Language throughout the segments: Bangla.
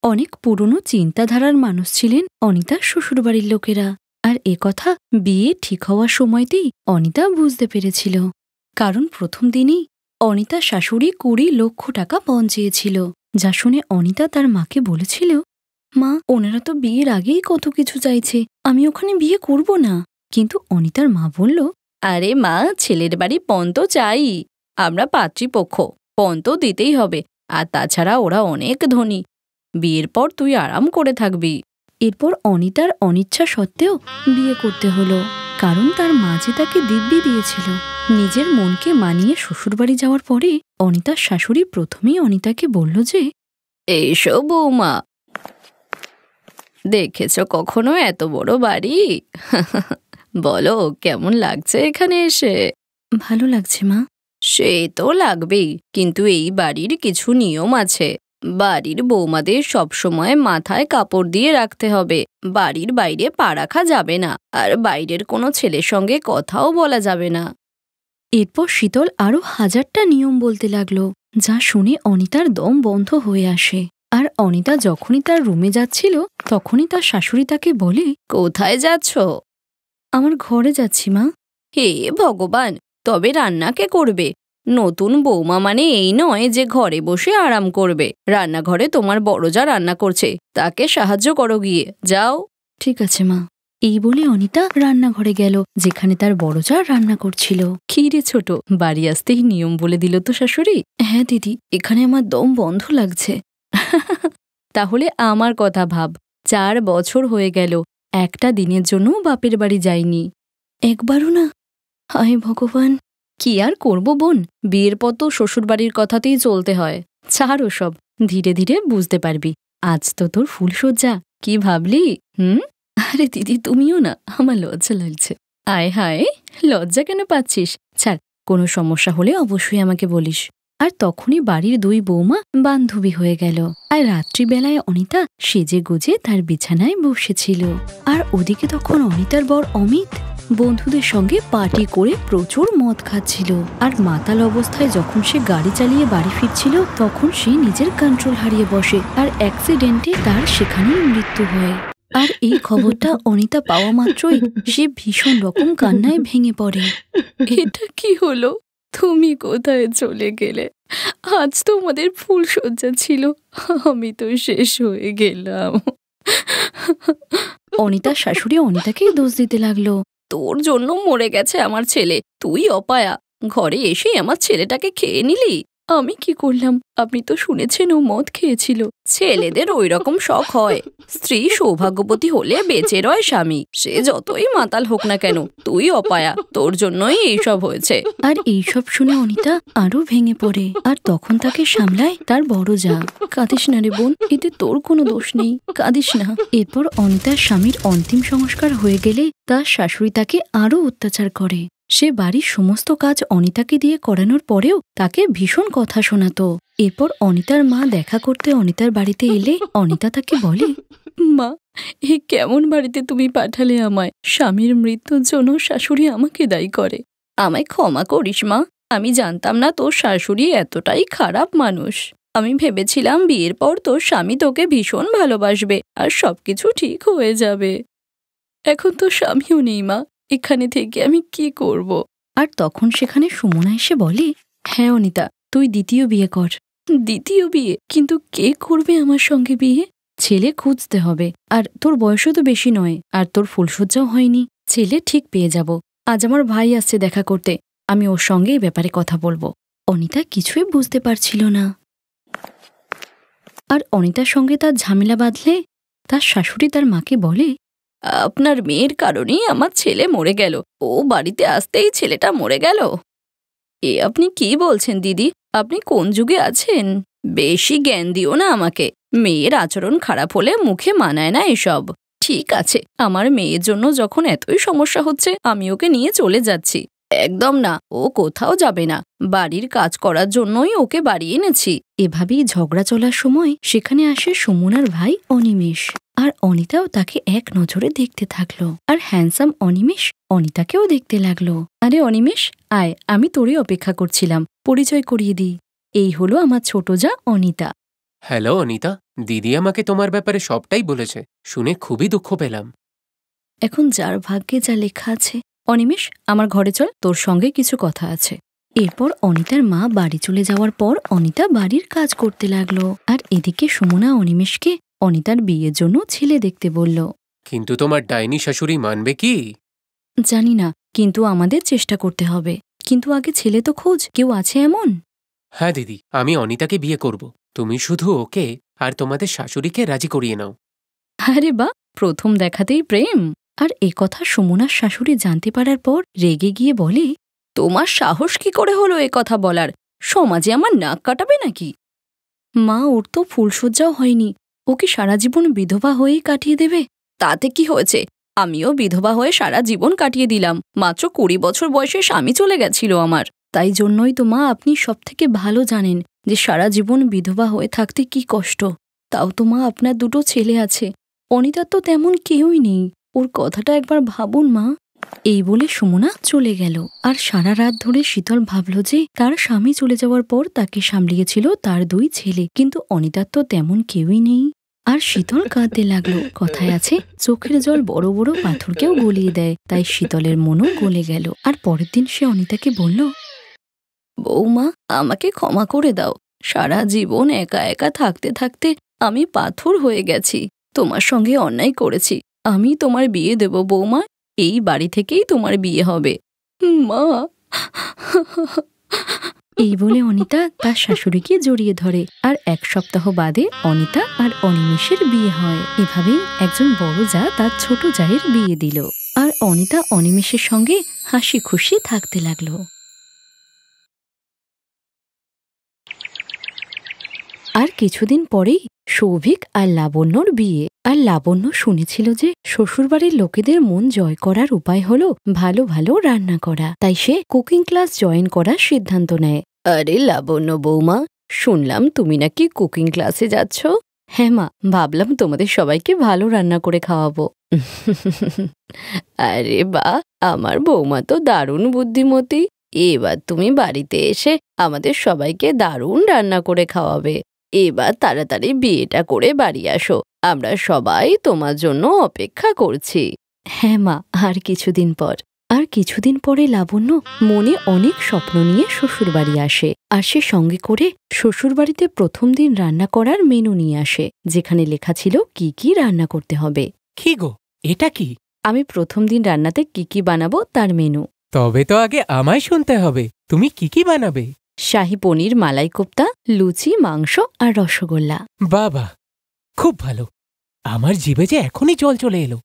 অনেক পুরনো চিন্তাধারার মানুষ ছিলেন অনিতার শ্বশুরবাড়ির লোকেরা। আর কথা বিয়ে ঠিক হওয়ার সময়তেই অনিতা বুঝতে পেরেছিল। কারণ প্রথম দিনই অনিতার শাশুড়ি 20 লক্ষ টাকা পণ চেয়েছিল, যা শুনে অনিতা তার মাকে বলেছিল, মা, ওনারা তো বিয়ের আগেই কত কিছু চাইছে, আমি ওখানে বিয়ে করব না। কিন্তু অনিতার মা বলল, আরে মা, ছেলের বাড়ি পণ তো চাই, আমরা পাত্রীপক্ষ, পণ তো দিতেই হবে। আর তাছাড়া ওরা অনেক ধনী, বিয়ের পর তুই আরাম করে থাকবি। এরপর অনিতার অনিচ্ছা সত্ত্বেও বিয়ে করতে হলো, কারণ তার মা যে তাকে দিব্যি দিয়েছিল। নিজের মনকে মানিয়ে শ্বশুরবাড়ি যাওয়ার পরে অনিতার শাশুড়ি প্রথমেই অনিতাকে বলল যে, এসো বৌমা, দেখেছ কখনো এত বড় বাড়ি? বলো, কেমন লাগছে এখানে এসে? ভালো লাগছে মা। সে তো লাগবেই, কিন্তু এই বাড়ির কিছু নিয়ম আছে। বাড়ির বৌমাদের সবসময় মাথায় কাপড় দিয়ে রাখতে হবে, বাড়ির বাইরে পা রাখা যাবে না, আর বাইরের কোনো ছেলের সঙ্গে কথাও বলা যাবে না। এরপর শীতল আরো 1000টা নিয়ম বলতে লাগলো, যা শুনে অনিতার দম বন্ধ হয়ে আসে। আর অনিতা যখনই তার রুমে যাচ্ছিল তখনই তার শাশুড়ি তাকে বলে, কোথায় যাচ্ছ? আমার ঘরে যাচ্ছি মা। হে ভগবান, তবে রান্না কে করবে? নতুন বৌমা মানে এই নয় যে ঘরে বসে আরাম করবে। রান্নাঘরে তোমার বড় যা রান্না করছে, তাকে সাহায্য করো গিয়ে, যাও। ঠিক আছে মা। এই বলে অনিতা রান্নাঘরে গেল, যেখানে তার বড় যা রান্না করছিল। কি রে ছোট, বাড়ি আসতেই নিয়ম বলে দিল তো শাশুড়ি? হ্যাঁ দিদি, এখানে আমার দম বন্ধ লাগছে। তাহলে আমার কথা ভাব, 4 বছর হয়ে গেল, একটা দিনের জন্য বাপের বাড়ি যাইনি, একবারও না। হায় ভগবান, কি আর করব বোন, বিয়ের পর তো শ্বশুরবাড়ির কথাতেই চলতে হয়। ছাড় ওসব, ধীরে ধীরে বুঝতে পারবি। আজ তো তোর ফুলসজ্জা, কি ভাবলি? আরে দিদি, তুমিও না, আমার লজ্জা লাগছে। আয় হায়, লজ্জা কেন পাচ্ছিস? ছাড়, কোনো সমস্যা হলে অবশ্যই আমাকে বলিস। আর তখনই বাড়ির 2 বৌমা বান্ধবী হয়ে গেল। আর রাত্রিবেলায় অনিতা সেজে গুজে তার বিছানায় বসেছিল। আর ওদিকে তখন অনিতার বর অমিত বন্ধুদের সঙ্গে পার্টি করে প্রচুর মদ খাচ্ছিল। আর মাতাল অবস্থায় যখন সে গাড়ি চালিয়ে বাড়ি ফিরছিল, তখন সে নিজের কন্ট্রোল হারিয়ে বসে, আর অ্যাক্সিডেন্টে তার সেখানেই মৃত্যু হয়। আর এই খবরটা অনিতা পাওয়া মাত্রই সে ভীষণ রকম কান্নায় ভেঙে পড়ে। এটা কি হলো? তুমি কোথায় চলে গেলে? আজ তো আমাদের ফুলসজ্জা ছিল, আমি তো শেষ হয়ে গেলাম। অনিতার শাশুড়ি অনিতাকেই দোষ দিতে লাগলো, তোর জন্য মরে গেছে আমার ছেলে, তুই অপায়া, ঘরে এসে আমার ছেলেটাকে খেয়ে নিলি। আমি কি করলাম? আপনি তো শুনেছেন ও মদ খেয়েছিল। ছেলেদের ওই রকম শখ হয়, স্ত্রী সৌভাগ্যবতী হলে বেঁচে রয় স্বামী, সে যতই মাতাল হোক না কেন, তুই অপায়া, তোর জন্যই এইসব হয়েছে। আর এইসব শুনে অনিতা আরো ভেঙে পড়ে, আর তখন তাকে সামলায় তার বড় যা। কাঁদিস না রে বোন, এতে তোর কোনো দোষ নেই, কাঁদিস না। এরপর অনিতার স্বামীর অন্তিম সংস্কার হয়ে গেলে তার শাশুড়ি তাকে আরো অত্যাচার করে। সে বাড়ির সমস্ত কাজ অনিতাকে দিয়ে করানোর পরেও তাকে ভীষণ কথা শোনাতো। এরপর অনিতার মা দেখা করতে অনিতার বাড়িতে এলে অনিতা তাকে বলে, মা, এ কেমন বাড়িতে তুমি পাঠালে আমায়? স্বামীর মৃত্যুর জন্য শাশুড়ি আমাকে দায়ী করে। আমায় ক্ষমা করিস মা, আমি জানতাম না তোর শাশুড়ি এতটাই খারাপ মানুষ। আমি ভেবেছিলাম বিয়ের পর তোর স্বামী তোকে ভীষণ ভালোবাসবে আর সবকিছু ঠিক হয়ে যাবে। এখন তো স্বামীও নেই মা, এখানে থেকে আমি কি করব? আর তখন সেখানে সুমনা এসে বলে, হ্যাঁ অনিতা, তুই দ্বিতীয় বিয়ে কর। দ্বিতীয় বিয়ে? কিন্তু কে করবে আমার সঙ্গে বিয়ে? ছেলে খুঁজতে হবে, আর তোর বয়সও তো বেশি নয়, আর তোর ফুলসজ্জাও হয়নি। ছেলে ঠিক পেয়ে যাব। আজ আমার ভাই আসছে দেখা করতে, আমি ওর সঙ্গে এই ব্যাপারে কথা বলবো। অনিতা কিছুই বুঝতে পারছিল না। আর অনিতার সঙ্গে তার ঝামেলা বাঁধলে তার শাশুড়ি তার মাকে বলে, আপনার মেয়ের কারণেই আমার ছেলে মরে গেল, ও বাড়িতে আসতেই ছেলেটা মরে গেল। এ আপনি কি বলছেন দিদি? আপনি কোন যুগে আছেন? বেশি জ্ঞান দিও না আমাকে। মেয়ের আচরণ খারাপ হলে মুখে মানায় না এসব। ঠিক আছে, আমার মেয়ের জন্য যখন এতই সমস্যা হচ্ছে, আমি ওকে নিয়ে চলে যাচ্ছি। একদম না, ও কোথাও যাবে না, বাড়ির কাজ করার জন্যই ওকে বাড়ি এনেছি। এভাবেই ঝগড়া চলার সময় সেখানে আসে সুমনার ভাই অনিমেষ। আর অনিতাও তাকে এক নজরে দেখতে থাকলো। আর হ্যান্ডসাম অনিমেষ অনিতাকেও দেখতে লাগলো। আরে অনিমেষ, আয়, আমি তোরই অপেক্ষা করছিলাম, পরিচয় করিয়ে দিই। এই হলো আমার ছোট যা অনিতা। হ্যালো অনিতা, দিদি আমাকে তোমার ব্যাপারে সবটাই বলেছে। শুনে খুবই দুঃখ পেলাম। এখন যার ভাগ্যে যা লেখা আছে। অনিমেষ, আমার ঘরে চল, তোর সঙ্গে কিছু কথা আছে। এরপর অনিতার মা বাড়ি চলে যাওয়ার পর অনিতা বাড়ির কাজ করতে লাগলো, আর এদিকে সুমনা অনিমেষকে অনিতার বিয়ের জন্য ছেলে দেখতে বলল। কিন্তু তোমার ডাইনি শাশুড়ি মানবে কি? জানি না, কিন্তু আমাদের চেষ্টা করতে হবে। কিন্তু আগে ছেলে তো খোঁজ, কেউ আছে এমন? হ্যাঁ দিদি, আমি অনিতাকে বিয়ে করব। তুমি শুধু ওকে আর তোমাদের শাশুড়িকে রাজি করিয়ে নাও। আরে বা, প্রথম দেখাতেই প্রেম! আর কথা সুমনার শাশুড়ি জানতে পারার পর রেগে গিয়ে বলে, তোমার সাহস কি করে হলো কথা বলার? সমাজে আমার নাক কাটাবে নাকি? মা, ওর তো ফুলশয্যাও হয়নি, ও কি সারা জীবন বিধবা হয়েই কাটিয়ে দেবে? তাতে কি হয়েছে? আমিও বিধবা হয়ে সারা জীবন কাটিয়ে দিলাম। মাত্র 20 বছর বয়সে স্বামী চলে গেছিল আমার। তাই জন্যই তো মা, আপনি সবথেকে ভালো জানেন যে সারা জীবন বিধবা হয়ে থাকতে কি কষ্ট। তাও তো মা, আপনার 2টো ছেলে আছে, অনিতার তো তেমন কেউই নেই। ওর কথাটা একবার ভাবুন মা। এই বলে সুমনা চলে গেল। আর সারা রাত ধরে শীতল ভাবল যে তার স্বামী চলে যাওয়ার পর তাকে সামলিয়েছিল তার 2 ছেলে, কিন্তু অনিতার তো তেমন কেউই নেই। আর শীতল কাঁদতে লাগলো। কথায় আছে, চোখের জল বড় বড় পাথরকেও গলিয়ে দেয়। তাই শীতলের মনও গলে গেল। আর পরের দিন সে অনিতাকে বলল, বৌমা, আমাকে ক্ষমা করে দাও। সারা জীবন একা একা থাকতে থাকতে আমি পাথর হয়ে গেছি। তোমার সঙ্গে অন্যায় করেছি। আমি তোমার বিয়ে দেব বৌমা। এই বাড়ি থেকেই তোমার বিয়ে হবে। মা। এই বলে অনিতা তার শাশুড়িকে জড়িয়ে ধরে। আর 1 সপ্তাহ বাদে অনিতা আর অনিমেষের বিয়ে হয়। এভাবেই একজন বড় জা তার ছোট জায়ের বিয়ে দিল। আর অনিতা অনিমেষের সঙ্গে হাসি খুশি থাকতে লাগলো। আর কিছুদিন পরেই সৌভিক আর লাবণ্যর বিয়ে। আর লাবণ্য শুনেছিল যে শ্বশুরবাড়ির লোকেদের মন জয় করার উপায় হলো ভালো ভালো রান্না করা। তাই সে কুকিং ক্লাস জয়েন করার সিদ্ধান্ত নেয়। আরে লাবণ্য বৌমা, শুনলাম তুমি নাকি কুকিং ক্লাসে যাচ্ছ? হ্যাঁ মা, ভাবলাম তোমাদের সবাইকে ভালো রান্না করে খাওয়াবো। আরে বা, আমার বৌমা তো দারুণ বুদ্ধিমতী। এবার তুমি বাড়িতে এসে আমাদের সবাইকে দারুণ রান্না করে খাওয়াবে। এবার তাড়াতাড়ি বিয়েটা করে বাড়ি আসো, আমরা সবাই তোমার জন্য অপেক্ষা করছি। হ্যাঁ মা, আর কিছুদিন পরে লাবণ্য মনে অনেক স্বপ্ন নিয়ে শ্বশুরবাড়ি আসে। আর সে সঙ্গে করে শ্বশুরবাড়িতে প্রথম দিন রান্না করার মেনু নিয়ে আসে, যেখানে লেখা ছিল কি কি রান্না করতে হবে। কি গো, এটা কি? আমি প্রথম দিন রান্নাতে কি কি বানাবো তার মেনু। তবে তো আগে আমায় শুনতে হবে, তুমি কি কি বানাবে? শাহী পনির, মালাই কোপ্তা, লুচি, মাংস আর রসগোল্লা। বাবা, খুব ভালো। আমার জিভে যে এখনই জল চলে এলো।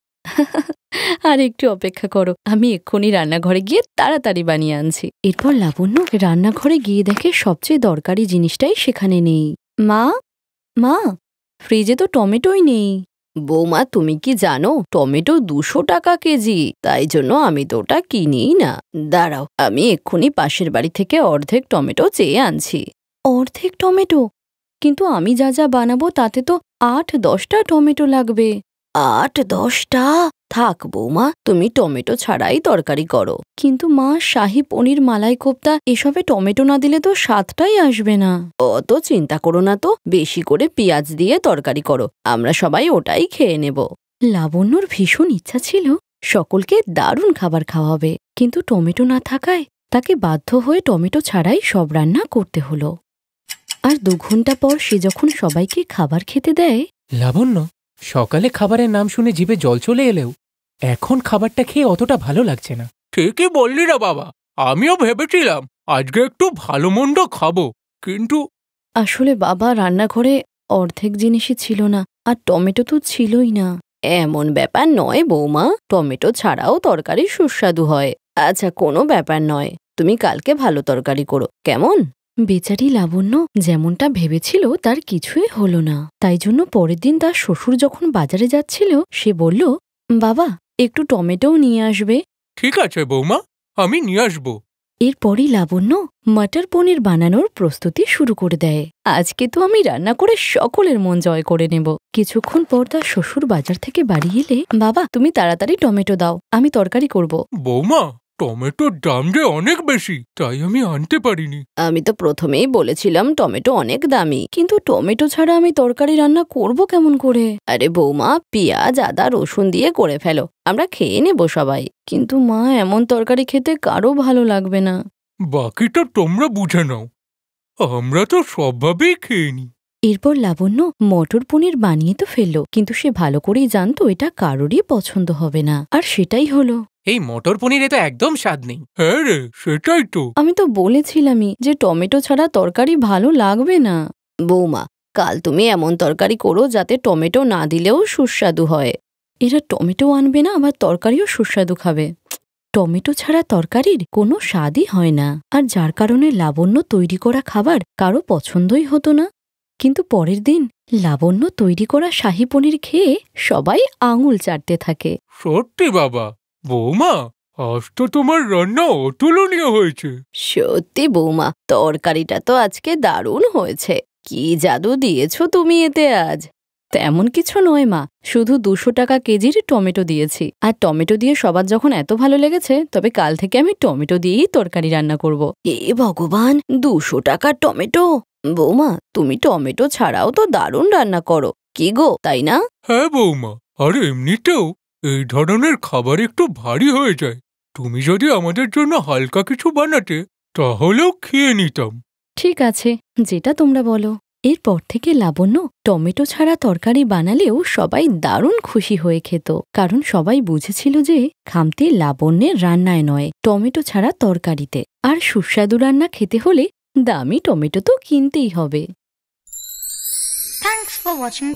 আর একটু অপেক্ষা করো, আমি এক্ষুনি রান্নাঘরে গিয়ে তাড়াতাড়ি বানিয়ে আনছি। এরপর লাবণ্য রান্নাঘরে গিয়ে দেখে সবচেয়ে দরকারি জিনিসটাই সেখানে নেই। মা, মা, ফ্রিজে তো টমেটোই নেই। বৌমা, তুমি কি জানো টমেটো 200 টাকা কেজি? তাই জন্য আমি তো ওটা কিনিই না। দাঁড়াও, আমি এক্ষুনি পাশের বাড়ি থেকে অর্ধেক টমেটো চেয়ে আনছি। অর্ধেক টমেটো? কিন্তু আমি যা যা বানাবো তাতে তো 8-10টা টমেটো লাগবে। 8-10টা? থাক বৌমা, তুমি টমেটো ছাড়াই তরকারি করো। কিন্তু মা, শাহী পনির, মালাই কোপ্তা এসবে টমেটো না দিলে তো স্বাদটাই আসবে না। অত চিন্তা করো না তো, বেশি করে পেঁয়াজ দিয়ে তরকারি করো, আমরা সবাই ওটাই খেয়ে নেব। লাবণ্যর ভীষণ ইচ্ছা ছিল সকলকে দারুণ খাবার খাওয়াবে, কিন্তু টমেটো না থাকায় তাকে বাধ্য হয়ে টমেটো ছাড়াই সব রান্না করতে হলো। আর 2 ঘন্টা পর সে যখন সবাইকে খাবার খেতে দেয়। লাবণ্য, সকালে খাবারের নাম শুনে জিভে জল চলে এলেও এখন খাবারটা খেয়ে অতটা ভালো লাগছে না। ঠিকই বললি রে বাবা, আমিও ভেবেছিলাম আজকে একটু ভালো মন্দ খাবো, কিন্তু আসলে বাবা, রান্নাঘরে অর্ধেক জিনিসই ছিল না, আর টমেটো তো ছিলই না। এমন ব্যাপার নয় বৌমা, টমেটো ছাড়াও তরকারি সুস্বাদু হয়। আচ্ছা, কোনো ব্যাপার নয়, তুমি কালকে ভালো তরকারি করো, কেমন? বেচারি লাবণ্য যেমনটা ভেবেছিল তার কিছুই হলো না। তাই জন্য পরের দিন তার শ্বশুর যখন বাজারে যাচ্ছিল সে বলল, বাবা, একটু টমেটোও নিয়ে আসবে। ঠিক আছে বৌমা, আমি নিয়ে আসবো। এরপরই লাবণ্য মটর পনির বানানোর প্রস্তুতি শুরু করে দেয়। আজকে তো আমি রান্না করে সকলের মন জয় করে নেব। কিছুক্ষণ পর তার শ্বশুর বাজার থেকে বাড়ি এলে, বাবা, তুমি তাড়াতাড়ি টমেটো দাও, আমি তরকারি করব। বৌমা, টমেটোর দাম যে অনেক বেশি, তাই আমি আনতে পারিনি। আমি তো প্রথমেই বলেছিলাম টমেটো অনেক দামি, কিন্তু টমেটো ছাড়া আমি তরকারি রান্না করব কেমন করে? আরে বৌমা, পেঁয়াজ আদা রসুন দিয়ে করে ফেলো, আমরা খেয়ে নেব সবাই। কিন্তু মা, এমন তরকারি খেতে কারো ভালো লাগবে না। বাকিটা তোমরা বুঝে নাও, আমরা তো সবভাবেই খেয়ে নিই। এরপর লাবণ্য মটর পনির বানিয়ে তো ফেললো, কিন্তু সে ভালো করেই জানতো এটা কারোরই পছন্দ হবে না, আর সেটাই হলো। এই মটর পনিরে তো একদম স্বাদ নেই। হ্যাঁ রে, সেটাই তো। আমি তো বলেছিলামই যে টমেটো ছাড়া তরকারি ভালো লাগবে না। বৌমা, কাল তুমি এমন তরকারি করো যাতে টমেটো না দিলেও সুস্বাদু হয়। এরা টমেটো আনবে না, আবার তরকারিও সুস্বাদু খাবে। টমেটো ছাড়া তরকারির কোনো স্বাদই হয় না, আর যার কারণে লাবণ্য তৈরি করা খাবার কারো পছন্দই হতো না। কিন্তু পরের দিন লাবণ্য তৈরি করা শাহী পনির খেয়ে সবাই আঙুল চাটতে থাকে। সত্যি বাবা, বৌমা, আজ তো তোমার রান্না অতুলনীয় হয়েছে। সত্যি বৌমা, তরকারিটা তো আজকে দারুণ হয়েছে। কি জাদু দিয়েছো তুমি এতে আজ! তেমন কিছু নয় মা, শুধু 200 টাকা কেজির টমেটো দিয়েছি। আর টমেটো দিয়ে সবার যখন এত ভালো লেগেছে, তবে কাল থেকে আমি টমেটো দিয়েই তরকারি রান্না করব। এ ভগবান, 200 টাকার টমেটো! বৌমা, তুমি টমেটো ছাড়াও তো দারুণ রান্না করো, কি গো, তাই না? হ্যাঁ বৌমা, আর এমনিতেও এই ধরনের খাবার একটু ভারী হয়ে যায়। তুমি যদি আমাদের জন্য হালকা কিছু বানাতে, তাহলেও খেয়ে নিতাম। ঠিক আছে, যেটা তোমরা বলো। এরপর থেকে লাবণ্য টমেটো ছাড়া তরকারি বানালেও সবাই দারুণ খুশি হয়ে খেত, কারণ সবাই বুঝেছিল যে খামতি লাবণ্যের রান্নায় নয়, টমেটো ছাড়া তরকারিতে। আর সুস্বাদু রান্না খেতে হলে দামি টমেটো তো কিনতেই হবে। Thanks for watching.